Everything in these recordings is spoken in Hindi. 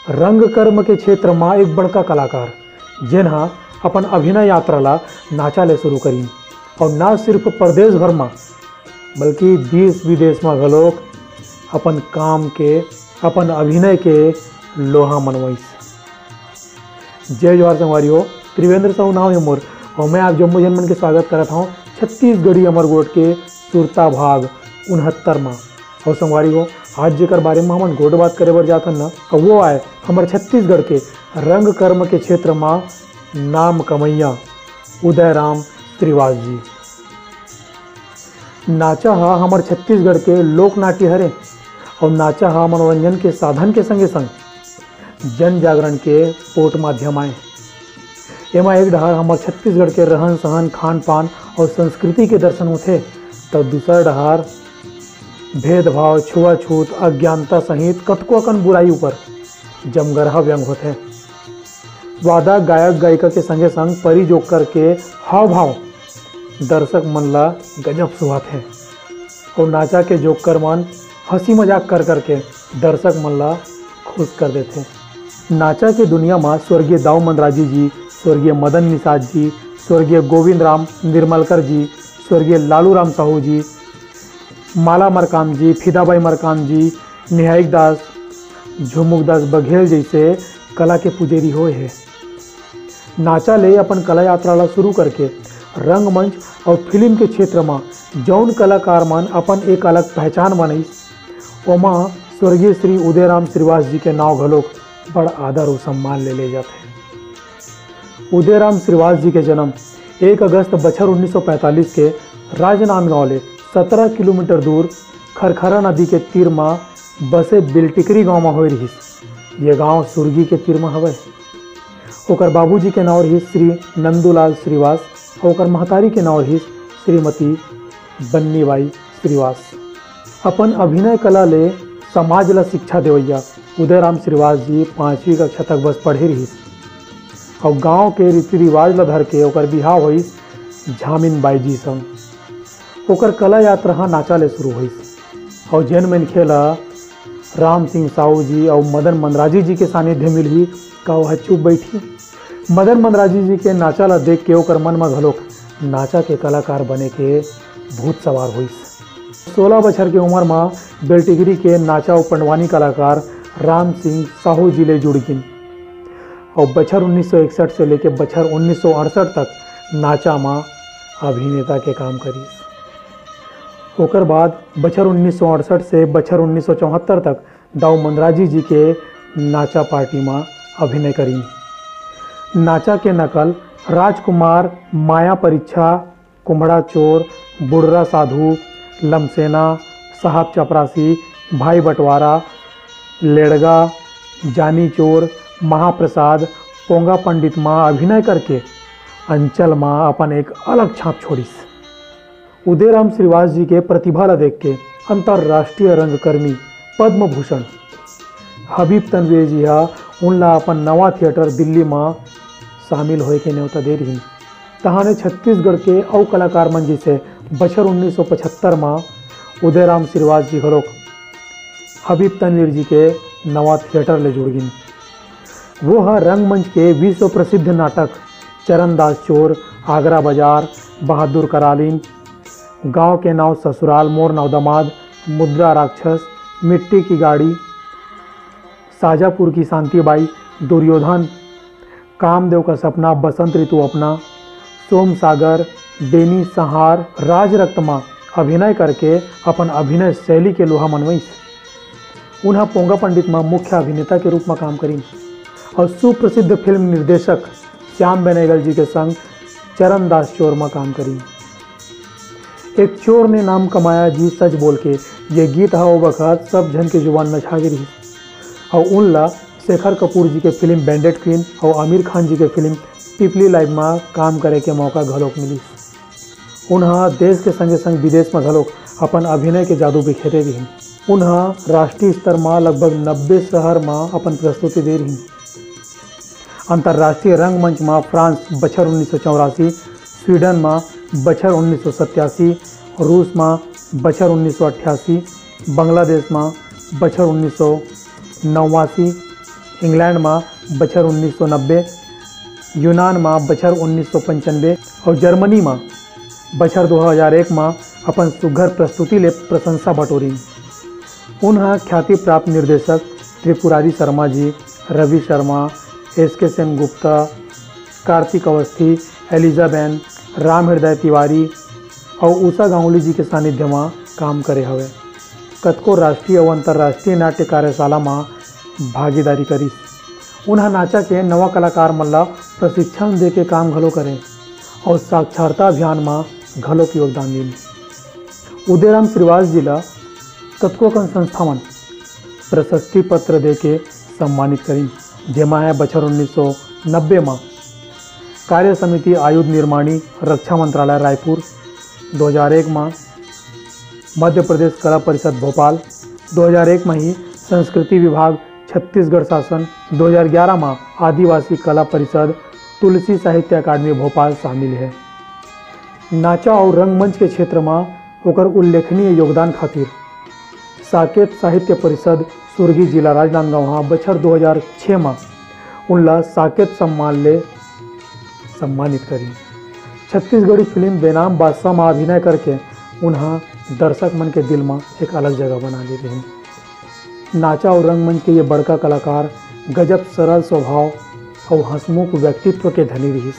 रंग कर्म के क्षेत्र में एक बड़का कलाकार जिन्हा अपन अभिनय यात्रा ला नाचा ले शुरू करी और ना सिर्फ प्रदेश भर में बल्कि देश विदेश में घलोक अपन काम के अपन अभिनय के लोहा मनवाइस। जय जवाहर संगवारी हो, त्रिवेंद्र साहू नाम है मोर और मैं आप जम्मू जनमन के स्वागत करता हूँ छत्तीसगढ़ी अमरगोट के सुरता भाग 69 में। और संगवारी हो, आज जेकर बारे में हम गोट बात करे बर जाथन ना और वो आए हमारे छत्तीसगढ़ के रंग कर्म के क्षेत्र में नाम कमैया उदयराम श्रीवास जी। नाचा हा हमारे छत्तीसगढ़ के लोक नाट्य हरे और नाचा हा मनोरंजन के साधन के संगे संग जन जागरण के पोट माध्यम आए। एमा एक डहर हमारे छत्तीसगढ़ के रहन सहन खान पान और संस्कृति के दर्शन होते तो दूसरा डहर भेदभाव छुआछूत अज्ञानता सहित कतको अकन बुराई ऊपर जमगरहा व्यंग होते। वादा गायक गायिका के संगे संग परी जोकर के हाव भाव दर्शक मन ला गजब सुहात है और नाचा के जोकर मन हंसी मजाक कर करके दर्शक मन ला खुश कर देते। नाचा के दुनिया में स्वर्गीय दाऊ मंदराजी जी, स्वर्गीय मदन निषाद जी, स्वर्गीय गोविंद राम निर्मलकर जी, स्वर्गीय लालू राम साहू जी, माला मरकाम जी, फिदाबाई मरकाम जी, निहायक दास, झुमुक दास बघेल जैसे कला के पुजेरी होए है। नाचा ले अपन कला यात्रा ला शुरू करके रंगमंच और फिल्म के क्षेत्र में जौन कलाकार मन अपन एक अलग पहचान बनाई ओमा स्वर्गीय श्री उदयराम श्रीवास जी के नाव घलोक बड़ आदर और सम्मान ले जाते। उदयराम श्रीवास जी के जन्म 1 अगस्त बछर 1945 के राजनांदगांव ले 17 किलोमीटर दूर खरखरा नदी के तीर में बसे बिलटिकरी गांव में होए रहिस। ये गांव सुरगी के तीर में हवे। ओकर बाबूजी के नाव रहिस श्री नंदूलाल श्रीवास और ओकर महतारी के नाव रहिस श्रीमती बन्नीबाई श्रीवास। अपन अभिनय कला ले समाज ला शिक्षा देवैया उदयराम श्रीवास जी 5वीं कक्षा तक बस पढ़े रहिस और गांव के रीति रिवाज ला धर के ओकर बिहाव होइस झामिन बाई जी संग। ओकर कला यात्रा हा नाचा ले शुरू होइस और जैन मनखे ला राम सिंह साहू जी और मदन मंदराजी जी के सानिध्य मिलही का वह चुप बैठी। मदन मंदराजी जी के नाचा ला देख के ओकर मन में घलोक नाचा के कलाकार बने के भूत सवार होइस। 16 बछर के उम्र में बेलटिगरी के नाचा और पंडवानी कलाकार राम सिंह साहू जी ले जुड़ गिन और बछर 1961 से लेकर बछर 1968 तक नाचा में अभिनेता के काम करीस। ओकर बाद बछर 1968 से बछर 1974 तक दाऊ मंदराजी जी के नाचा पार्टी में अभिनय करी। नाचा के नकल राजकुमार, माया परीक्षा, कुम्हड़ा चोर, बुढ़रा साधु, लमसेना, साहब चपरासी, भाई बंटवारा, लेड़गा, जानी चोर, महाप्रसाद, पोंगा पंडित माँ अभिनय करके अंचल माँ अपन एक अलग छाप छोड़ीस। उदयराम श्रीवास जी के प्रतिभा ला देख के अंतर्राष्ट्रीय रंगकर्मी पद्म भूषण हबीब तनवीर जी हा उनला अपन नवा थिएटर दिल्ली में शामिल होए के न्योता दे रही। तहाने छत्तीसगढ़ के अउ कलाकार मन जिसे बछर 1975 में उदयराम श्रीवास जी घलोक हबीब तनवीर जी के नवा थिएटर ले जुड़ गिन। वो है रंगमंच के विश्व प्रसिद्ध नाटक चरणदास चोर, आगरा बाजार, बहादुर करालीन, गांव के नाव ससुराल, मोर नाव दमाद, मुद्रा राक्षस, मिट्टी की गाड़ी, शाजापुर की शांतिबाई, दुर्योधन, कामदेव का सपना, बसंत ऋतु अपना, सोम सागर, बेनी संहार, राज रक्तमा अभिनय करके अपन अभिनय शैली के लोहा मनवाइस। उन्हें पोंगा पंडित में मुख्य अभिनेता के रूप में काम करी और सुप्रसिद्ध फिल्म निर्देशक श्याम बेनेगल जी के संग चरणदास चोर में काम करी। एक चोर ने नाम कमाया जी सच बोल के ये गीत हा वक्त सब जन के जुबान में छा गई और उनला शेखर कपूर जी के फिल्म बैंडेड क्वीन और आमिर खान जी के फिल्म पीपली लाइव में काम करे के मौका घलोक मिली। उन्हें देश के संगे संग विदेश में घलोक अपन अभिनय के जादू बिखेरे रही। उन्हें राष्ट्रीय स्तर में लगभग 90 शहर में अपन प्रस्तुति दे रही। अंतर्राष्ट्रीय रंगमंच में फ्रांस बछर 1984, स्वीडन में बछर 1987, रूस में बछर 1988, बांग्लादेश में बछर 1989, इंग्लैंड में बछर 1990, यूनान में बछर 1995 और जर्मनी में बछर 2001 में अपन सुघर प्रस्तुति ले प्रशंसा बटोरी। उन्हें ख्याति प्राप्त निर्देशक त्रिपुरारी शर्मा जी, रवि शर्मा, SK सेनगुप्ता, कार्तिक अवस्थी, एलिजाबेन, राम हृदय तिवारी और उषा गांगुली जी के सानिध्य में काम करे हवे। कतको राष्ट्रीय और अंतर्राष्ट्रीय नाट्य कार्यशाला में भागीदारी करी। उन्हें नाचा के नवा कलाकार मन ला प्रशिक्षण दे के काम घलो करें और साक्षरता अभियान में घलो के योगदान दी। उदयराम श्रीवास जी ला कतको कन संस्था मन प्रशस्ति पत्र दे के सम्मानित करी, जेमा है बछर 1990 में कार्य समिति आयुध निर्माणी, रक्षा मंत्रालय रायपुर, 2001 में मध्य प्रदेश कला परिषद भोपाल, 2001 में ही संस्कृति विभाग छत्तीसगढ़ शासन, 2011 में आदिवासी कला परिषद तुलसी साहित्य अकादमी भोपाल शामिल है। नाचा और रंगमंच के क्षेत्र में ओकर उल्लेखनीय योगदान खातिर साकेत साहित्य परिषद सुरगी जिला राजनांदगांव बछर 2006 में उनला साकेत सम्मान ले सम्मानित करी। छत्तीसगढ़ी फिल्म बेनाम बादशाह में अभिनय करके उन्हें दर्शक मन के दिल में एक अलग जगह बना दे रही। नाचा और रंगमंच के ये बड़का कलाकार गजब सरल स्वभाव और हंसमुख व्यक्तित्व के धनी रही।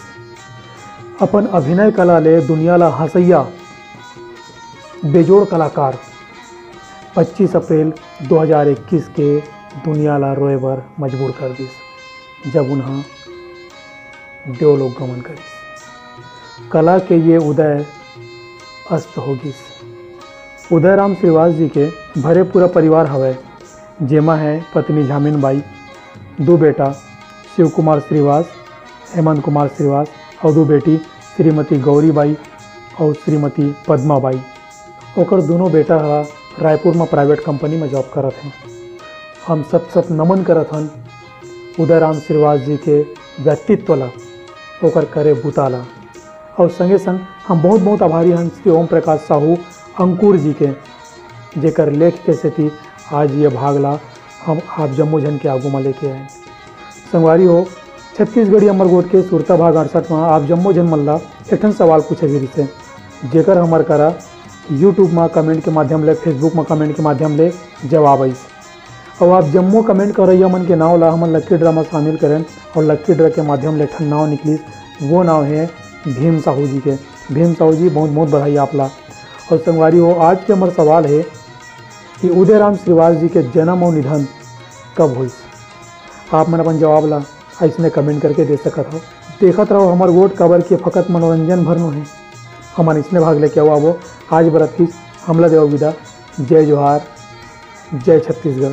अपन अभिनय कला ले दुनिया ला हंसैया बेजोड़ कलाकार 25 अप्रैल 2021 के दुनिया ला रोए बर मजबूर कर दिस, जब उन्हें देवलोक गमन करिस। कला के ये उदय अस्त होगिस। उदयराम श्रीवास जी के भरे पूरा परिवार हवे, जेमा है पत्नी झामिन बाई, 2 बेटा शिव कुमार श्रीवास, हेमंत कुमार श्रीवास और 2 बेटी श्रीमती गौरी बाई और श्रीमती पद्मा बाई। ओकर दोनों बेटा रायपुर में प्राइवेट कंपनी में जॉब करत हैं। हम सत नमन करत हन उदयराम श्रीवास जी के व्यक्तित्व ला, ओकर करे बूता ला, और संगे संग हम बहुत बहुत आभारी हन श्री ओम प्रकाश साहू अंकुर जी के, जेकर लेख के सेती आज ये भाग ला हम आप जम्मू जन के आगू में लेके आए। संगवारी हो, छत्तीसगढ़ी अमरगोट के सुरता भाग 68 में आप जम्मू जन मल्ला एक सवाल पूछे गिरी से, जेकर हमार करा यूट्यूब में कमेंट के माध्यम ले, फेसबुक में कमेंट के माध्यम ले जवाब आई। और आप जम्मू कमेंट करैया मन के नाव ला हम लक्की ड्रा में शामिल करें, और लक्की ड्रा के माध्यम ले ठन नाव निकली, वो नाव है भीम साहू जी के। भीम साहू जी बहुत बहुत बधाई आपला। और संगवारी हो, आज के हमारा सवाल है कि उदयराम श्रीवास जी के जन्म और निधन कब हुई। आप मन अपन जवाब ला ऐसने कमेंट करके दे सकत हो। देखत रहो हमार वोट कबर के फकत मनोरंजन भरनो है। हमारे इसने भाग लेके आओ वो आज बरत की हमला देव विदा। जय जोहार, जय छत्तीसगढ़।